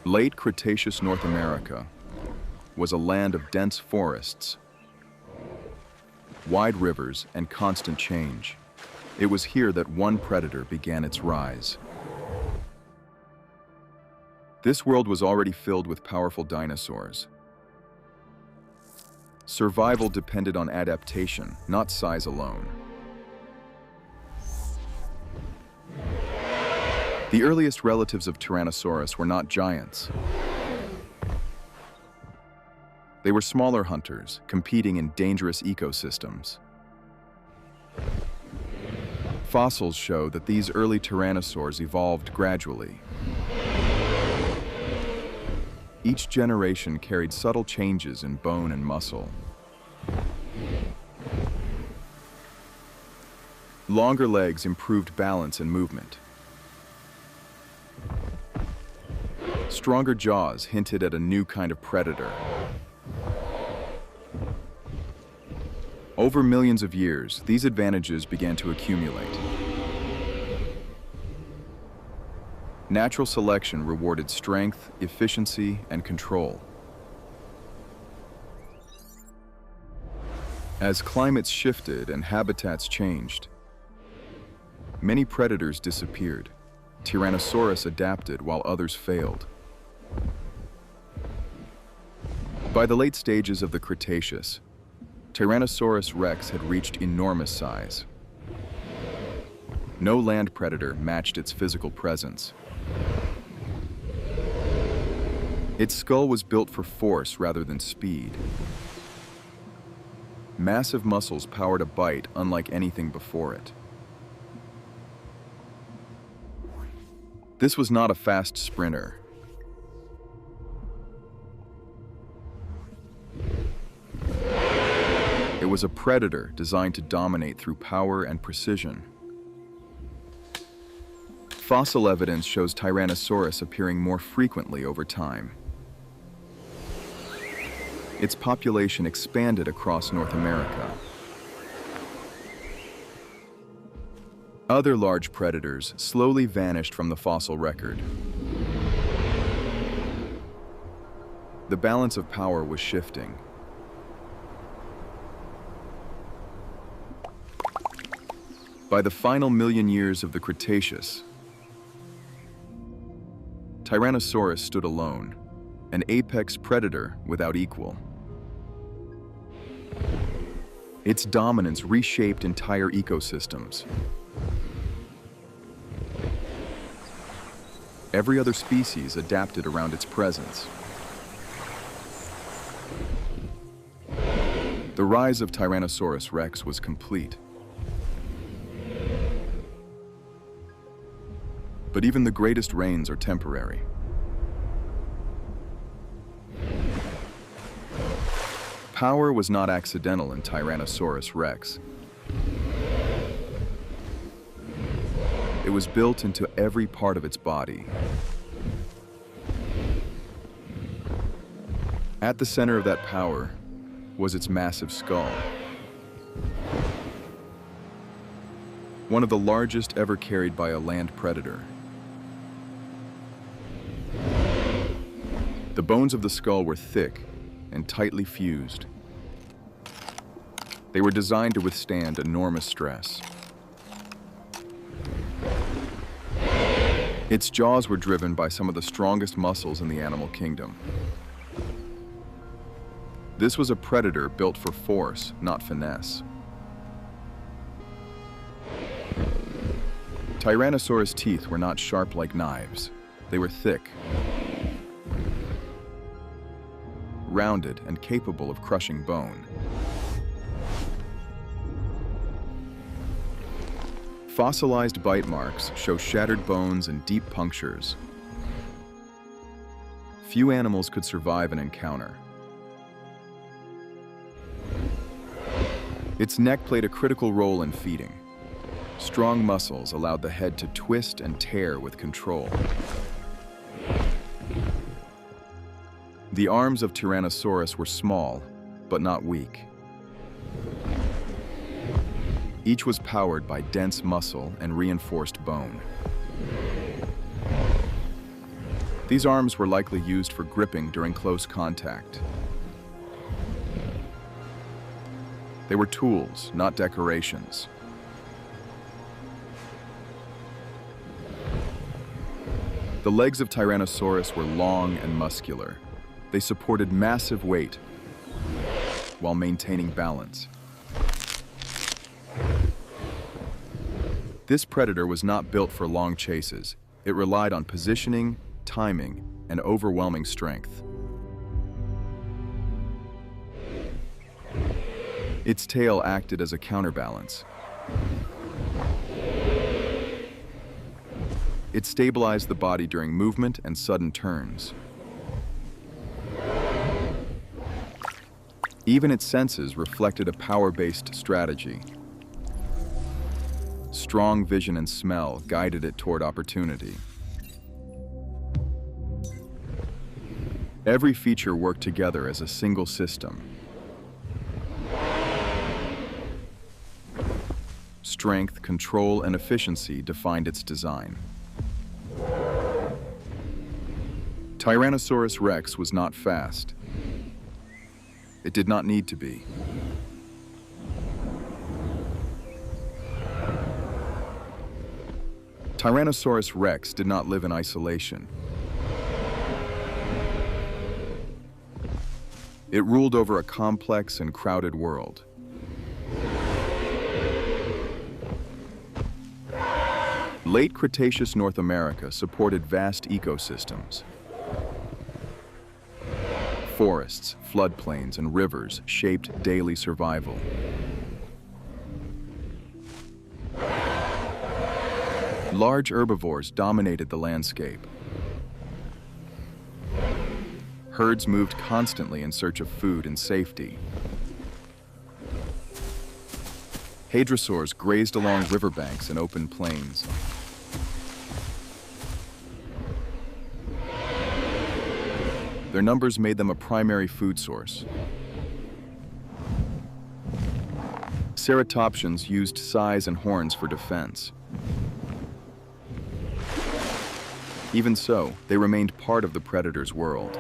Late Cretaceous North America was a land of dense forests, wide rivers, and constant change. It was here that one predator began its rise. This world was already filled with powerful dinosaurs. Survival depended on adaptation, not size alone. The earliest relatives of Tyrannosaurus were not giants. They were smaller hunters, competing in dangerous ecosystems. Fossils show that these early tyrannosaurs evolved gradually. Each generation carried subtle changes in bone and muscle. Longer legs improved balance and movement. Stronger jaws hinted at a new kind of predator. Over millions of years, these advantages began to accumulate. Natural selection rewarded strength, efficiency, and control. As climates shifted and habitats changed, many predators disappeared. Tyrannosaurus adapted while others failed. By the late stages of the Cretaceous, Tyrannosaurus rex had reached enormous size. No land predator matched its physical presence. Its skull was built for force rather than speed. Massive muscles powered a bite unlike anything before it. This was not a fast sprinter. It was a predator designed to dominate through power and precision. Fossil evidence shows Tyrannosaurus appearing more frequently over time. Its population expanded across North America. Other large predators slowly vanished from the fossil record. The balance of power was shifting. By the final million years of the Cretaceous, Tyrannosaurus stood alone, an apex predator without equal. Its dominance reshaped entire ecosystems. Every other species adapted around its presence. The rise of Tyrannosaurus rex was complete. But even the greatest reigns are temporary. Power was not accidental in Tyrannosaurus rex. It was built into every part of its body. At the center of that power was its massive skull. One of the largest ever carried by a land predator. The bones of the skull were thick and tightly fused. They were designed to withstand enormous stress. Its jaws were driven by some of the strongest muscles in the animal kingdom. This was a predator built for force, not finesse. Tyrannosaurus' teeth were not sharp like knives. They were thick, rounded, and capable of crushing bone. Fossilized bite marks show shattered bones and deep punctures. Few animals could survive an encounter. Its neck played a critical role in feeding. Strong muscles allowed the head to twist and tear with control. The arms of Tyrannosaurus were small, but not weak. Each was powered by dense muscle and reinforced bone. These arms were likely used for gripping during close contact. They were tools, not decorations. The legs of Tyrannosaurus were long and muscular. They supported massive weight while maintaining balance. This predator was not built for long chases. It relied on positioning, timing, and overwhelming strength. Its tail acted as a counterbalance. It stabilized the body during movement and sudden turns. Even its senses reflected a power-based strategy. Strong vision and smell guided it toward opportunity. Every feature worked together as a single system. Strength, control, and efficiency defined its design. Tyrannosaurus rex was not fast. It did not need to be. Tyrannosaurus rex did not live in isolation. It ruled over a complex and crowded world. Late Cretaceous North America supported vast ecosystems. Forests, floodplains, and rivers shaped daily survival. Large herbivores dominated the landscape. Herds moved constantly in search of food and safety. Hadrosaurs grazed along riverbanks and open plains. Their numbers made them a primary food source. Ceratopsians used size and horns for defense. Even so, they remained part of the predator's world.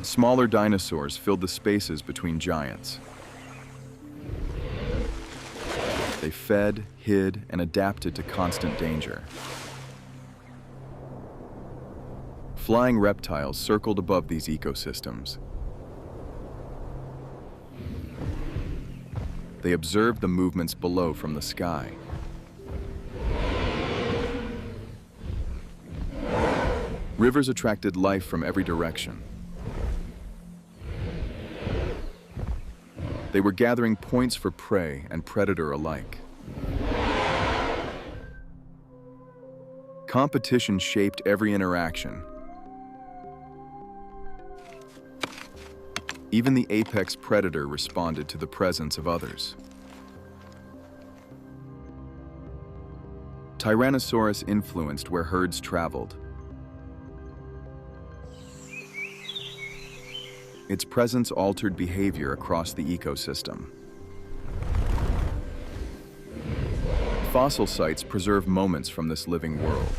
Smaller dinosaurs filled the spaces between giants. They fed, hid, and adapted to constant danger. Flying reptiles circled above these ecosystems. They observed the movements below from the sky. Rivers attracted life from every direction. They were gathering points for prey and predator alike. Competition shaped every interaction. Even the apex predator responded to the presence of others. Tyrannosaurus influenced where herds traveled. Its presence altered behavior across the ecosystem. Fossil sites preserve moments from this living world.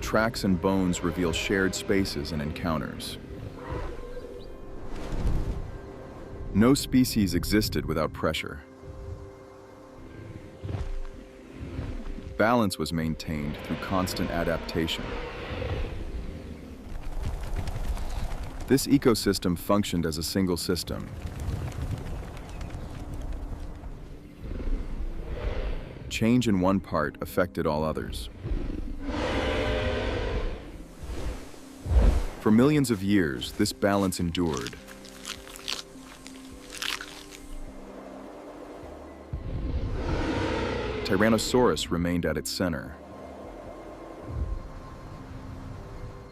Tracks and bones reveal shared spaces and encounters. No species existed without pressure. Balance was maintained through constant adaptation. This ecosystem functioned as a single system. Change in one part affected all others. For millions of years, this balance endured. Tyrannosaurus remained at its center.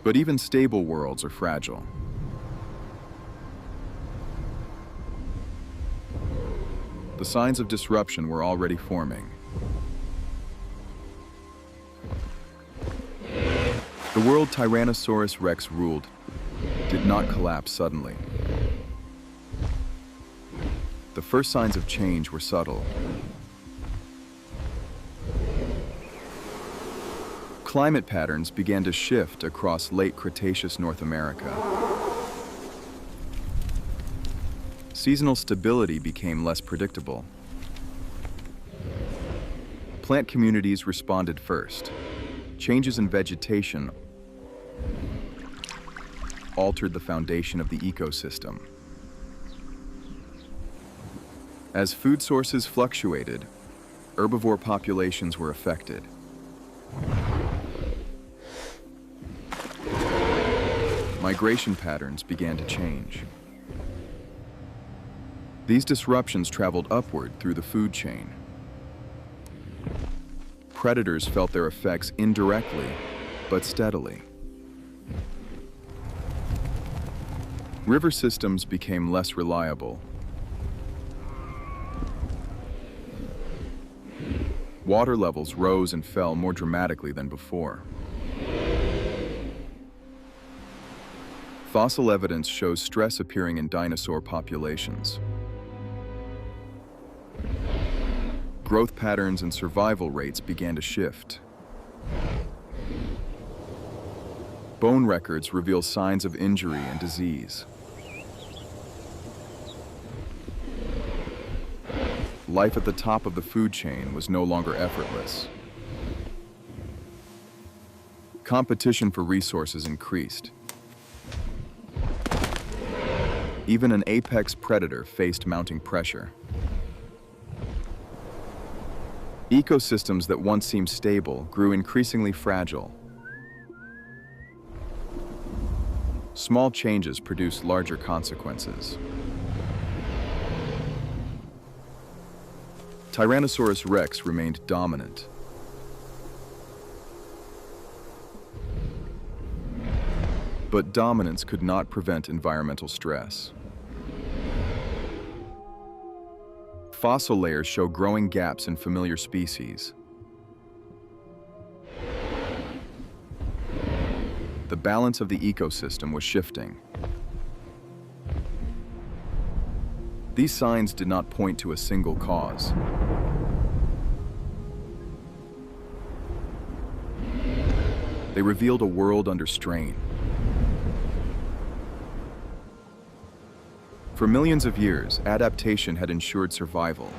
But even stable worlds are fragile. The signs of disruption were already forming. The world Tyrannosaurus rex ruled did not collapse suddenly. The the first signs of change were subtle. Climate patterns began to shift across Late Cretaceous North America. Seasonal stability became less predictable. Plant communities responded first. Changes in vegetation altered the foundation of the ecosystem. As food sources fluctuated, herbivore populations were affected. Migration patterns began to change. These disruptions traveled upward through the food chain. Predators felt their effects indirectly, but steadily. River systems became less reliable. Water levels rose and fell more dramatically than before. Fossil evidence shows stress appearing in dinosaur populations. Growth patterns and survival rates began to shift. Bone records reveal signs of injury and disease. Life at the top of the food chain was no longer effortless. Competition for resources increased. Even an apex predator faced mounting pressure. Ecosystems that once seemed stable grew increasingly fragile. Small changes produced larger consequences. Tyrannosaurus rex remained dominant. But dominance could not prevent environmental stress. Fossil layers show growing gaps in familiar species. The balance of the ecosystem was shifting. These signs did not point to a single cause. They revealed a world under strain. For millions of years, adaptation had ensured survival.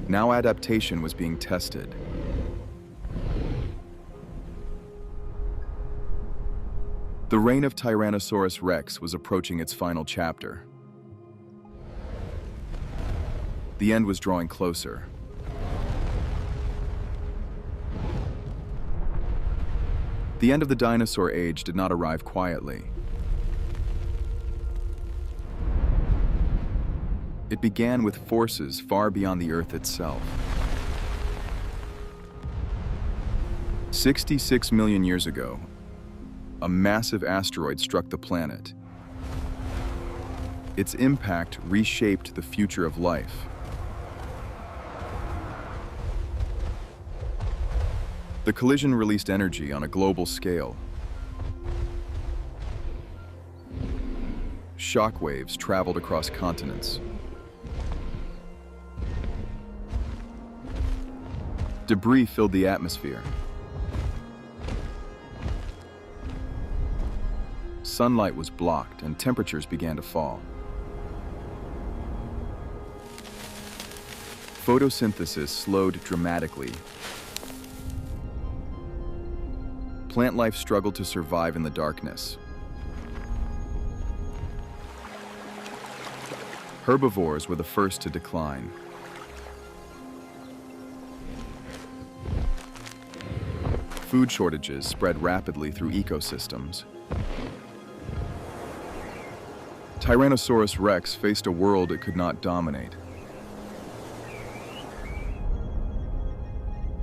Now adaptation was being tested. The reign of Tyrannosaurus rex was approaching its final chapter. The end was drawing closer. The end of the dinosaur age did not arrive quietly. It began with forces far beyond the Earth itself. 66 million years ago, a massive asteroid struck the planet. Its impact reshaped the future of life. The collision released energy on a global scale. Shockwaves traveled across continents. Debris filled the atmosphere. Sunlight was blocked and temperatures began to fall. Photosynthesis slowed dramatically. Plant life struggled to survive in the darkness. Herbivores were the first to decline. Food shortages spread rapidly through ecosystems. Tyrannosaurus rex faced a world it could not dominate.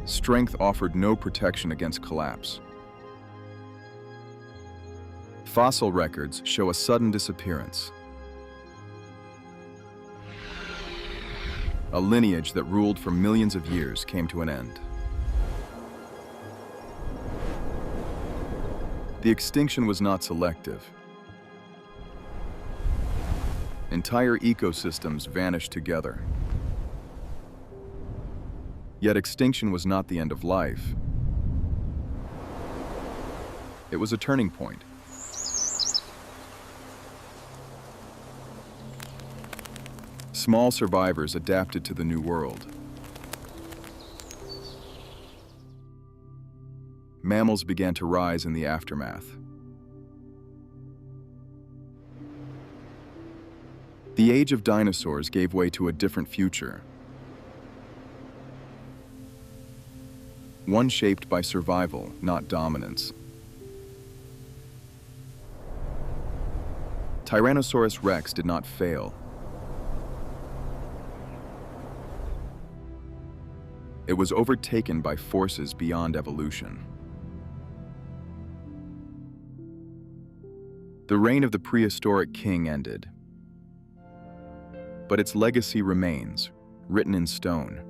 Strength offered no protection against collapse. Fossil records show a sudden disappearance. A lineage that ruled for millions of years came to an end. The extinction was not selective. Entire ecosystems vanished together. Yet extinction was not the end of life. It was a turning point. Small survivors adapted to the new world. Mammals began to rise in the aftermath. The age of dinosaurs gave way to a different future. One shaped by survival, not dominance. Tyrannosaurus rex did not fail. It was overtaken by forces beyond evolution. The reign of the prehistoric king ended, but its legacy remains, written in stone.